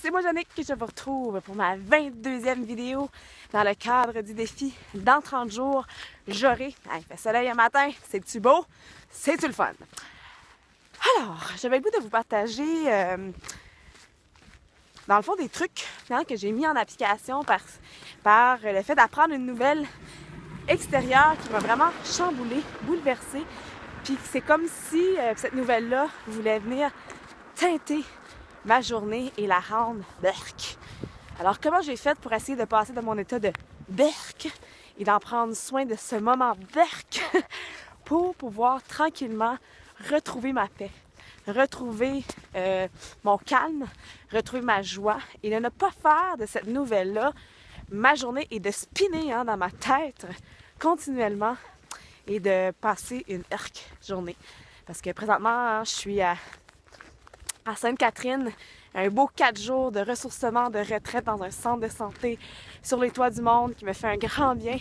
c'est moi Jannick que je vous retrouve pour ma 22e vidéo dans le cadre du défi dans 30 jours. J'aurai, il fait soleil un matin, c'est-tu beau? C'est-tu le fun? Alors, j'avais le goût de vous partager dans le fond des trucs que j'ai mis en application par le fait d'apprendre une nouvelle extérieure qui m'a vraiment chamboulée, bouleversée. Puis c'est comme si cette nouvelle-là voulait venir teinter ma journée et la rendre berk. Alors comment j'ai fait pour essayer de passer de mon état de berk et d'en prendre soin de ce moment berk pour pouvoir tranquillement retrouver ma paix, retrouver mon calme, retrouver ma joie et de ne pas faire de cette nouvelle-là ma journée et de spinner dans ma tête continuellement et de passer une journée. Parce que présentement, je suis à Sainte-Catherine, un beau 4 jours de ressourcement, de retraite dans un centre de santé sur les toits du monde qui me fait un grand bien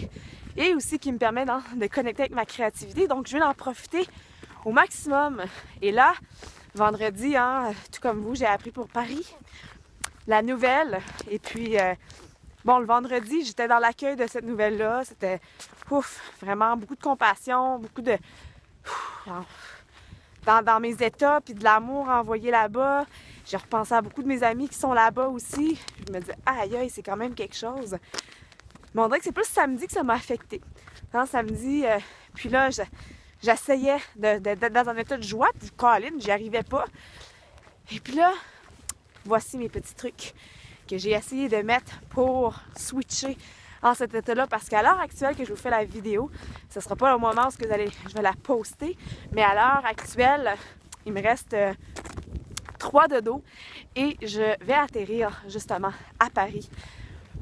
et aussi qui me permet de connecter avec ma créativité. Donc, je vais en profiter au maximum. Et là, vendredi, tout comme vous, j'ai appris pour Paris la nouvelle. Et puis, le vendredi, j'étais dans l'accueil de cette nouvelle-là. C'était, vraiment beaucoup de compassion, beaucoup de... Dans mes états, puis de l'amour envoyé là-bas. J'ai repensé à beaucoup de mes amis qui sont là-bas aussi. Je me disais, aïe, c'est quand même quelque chose. Mais on dirait que c'est plus samedi que ça m'a affectée. Samedi, puis là, j'essayais d'être dans un état de joie, puis Colin, j'y arrivais pas. Et puis là, voici mes petits trucs que j'ai essayé de mettre pour switcher en cet état-là, parce qu'à l'heure actuelle que je vous fais la vidéo, ce ne sera pas le moment où je vais la poster, mais à l'heure actuelle, il me reste 3 dodos et je vais atterrir justement à Paris.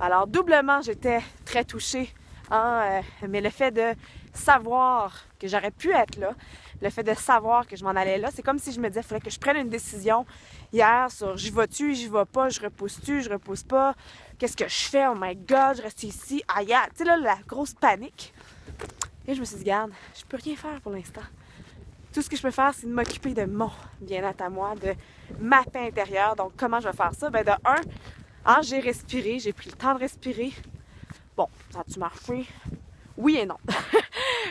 Alors doublement, j'étais très touchée, mais le fait de savoir que j'aurais pu être là, le fait de savoir que je m'en allais là, c'est comme si je me disais, il fallait que je prenne une décision hier sur j'y vais-tu, j'y vais pas, je repousse-tu, je repousse pas, qu'est-ce que je fais, oh my god, je reste ici, aïe, tu sais là, la grosse panique. Et je me suis dit, garde, je peux rien faire pour l'instant. Tout ce que je peux faire, c'est de m'occuper de mon bien-être à moi, de ma paix intérieure. Donc, comment je vais faire ça? Ben, de un, j'ai respiré, j'ai pris le temps de respirer. Bon, ça a-tu marché? Oui et non.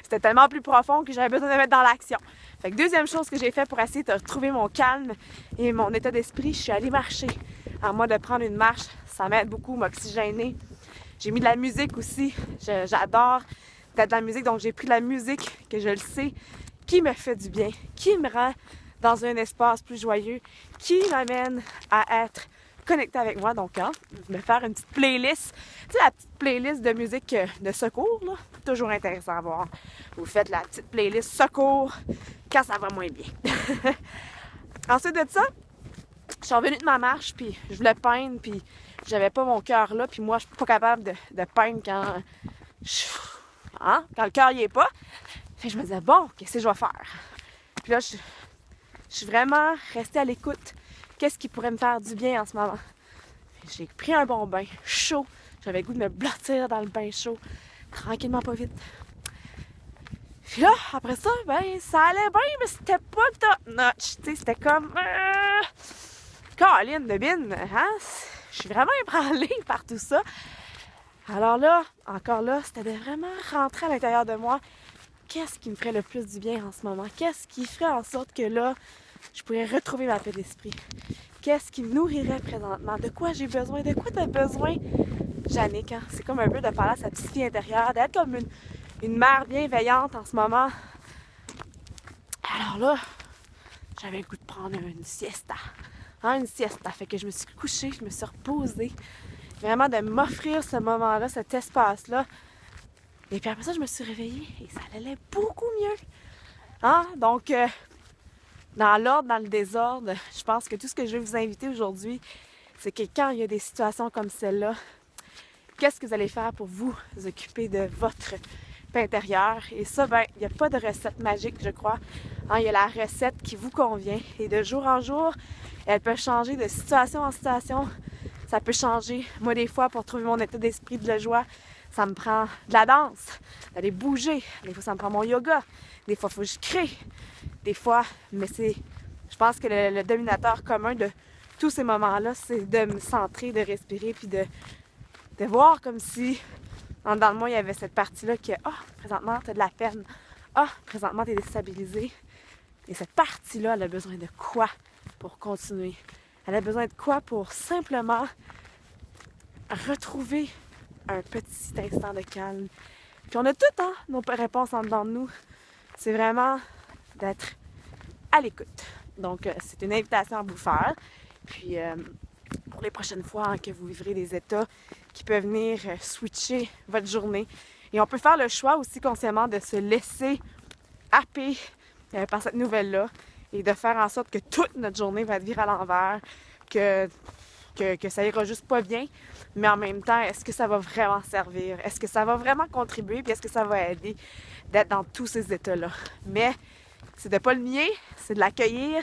C'était tellement plus profond que j'avais besoin de mettre dans l'action. Fait que deuxième chose que j'ai fait pour essayer de retrouver mon calme et mon état d'esprit, je suis allée marcher. À moi de prendre une marche, ça m'aide beaucoup, m'oxygéner. J'ai mis de la musique aussi. J'adore de la musique, donc j'ai pris de la musique que je le sais, qui me fait du bien, qui me rend dans un espace plus joyeux, qui m'amène à être connectée avec moi. Donc, je vais faire une petite playlist. Tu sais, la petite playlist de musique de secours, là. Toujours intéressant à voir. Vous faites la petite playlist secours quand ça va moins bien. Ensuite de ça, je suis revenue de ma marche, puis je voulais peindre, puis j'avais pas mon cœur là, puis moi, je suis pas capable de peindre quand le cœur y est pas. Fait que je me disais, bon, qu'est-ce que je vais faire? Puis là, je suis vraiment restée à l'écoute. Qu'est-ce qui pourrait me faire du bien en ce moment? J'ai pris un bon bain chaud. J'avais le goût de me blottir dans le bain chaud. Tranquillement, pas vite. Puis là, après ça, ça allait bien, mais c'était pas top notch. Tu sais, c'était comme... Caroline de bine, je suis vraiment ébranlée par tout ça. Alors là, encore là, c'était de vraiment rentrer à l'intérieur de moi. Qu'est-ce qui me ferait le plus du bien en ce moment? Qu'est-ce qui ferait en sorte que là, je pourrais retrouver ma paix d'esprit? Qu'est-ce qui me nourrirait présentement? De quoi j'ai besoin? De quoi t'as besoin, Jannick? C'est comme un peu de parler à sa petite fille intérieure, d'être comme une mère bienveillante en ce moment. Alors là, j'avais le goût de prendre une siesta. Une siesta. Fait que je me suis couchée, je me suis reposée. Vraiment de m'offrir ce moment-là, cet espace-là. Et puis après ça, je me suis réveillée et ça allait beaucoup mieux. Donc, dans l'ordre, dans le désordre, je pense que tout ce que je vais vous inviter aujourd'hui, c'est que quand il y a des situations comme celle-là, qu'est-ce que vous allez faire pour vous occuper de votre paix intérieure? Et ça, il n'y a pas de recette magique, je crois. Il y a la recette qui vous convient. Et de jour en jour, elle peut changer de situation en situation. Ça peut changer. Moi, des fois, pour trouver mon état d'esprit de la joie, ça me prend de la danse, d'aller bouger. Des fois, ça me prend mon yoga. Des fois, il faut que je crée. Des fois, mais je pense que le dominateur commun de tous ces moments-là, c'est de me centrer, de respirer, puis de voir comme si, en dedans de moi, il y avait cette partie-là que, présentement, t'as de la peine. Présentement, t'es déstabilisé. Et cette partie-là, elle a besoin de quoi pour continuer? Elle a besoin de quoi pour simplement retrouver un petit instant de calme. Puis on a tout, nos réponses en dedans de nous. C'est vraiment d'être à l'écoute. Donc, c'est une invitation à vous faire. Puis, pour les prochaines fois que vous vivrez des états qui peuvent venir switcher votre journée. Et on peut faire le choix aussi consciemment de se laisser happer par cette nouvelle-là et de faire en sorte que toute notre journée va être virée à l'envers, que ça ira juste pas bien, mais en même temps, est-ce que ça va vraiment servir? Est-ce que ça va vraiment contribuer? Puis est-ce que ça va aider d'être dans tous ces états-là? Mais c'est de pas le nier, c'est de l'accueillir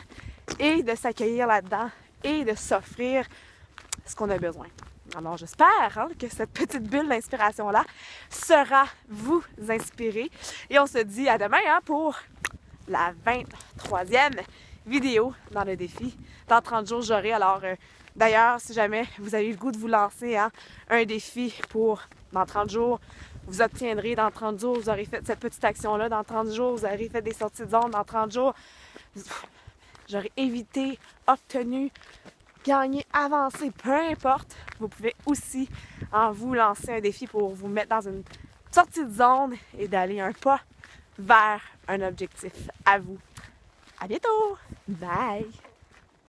et de s'accueillir là-dedans et de s'offrir ce qu'on a besoin. Alors j'espère que cette petite bulle d'inspiration-là sera vous inspirer. Et on se dit à demain pour la 23e vidéo dans le défi. Dans 30 jours, j'aurai. Alors d'ailleurs, si jamais vous avez le goût de vous lancer un défi pour dans 30 jours, vous obtiendrez dans 30 jours, vous aurez fait cette petite action-là. Dans 30 jours, vous aurez fait des sorties de zone. Dans 30 jours, j'aurai évité, obtenu, gagné, avancé, peu importe. Vous pouvez aussi vous lancer un défi pour vous mettre dans une sortie de zone et d'aller un pas vers un objectif à vous. À bientôt! Bye!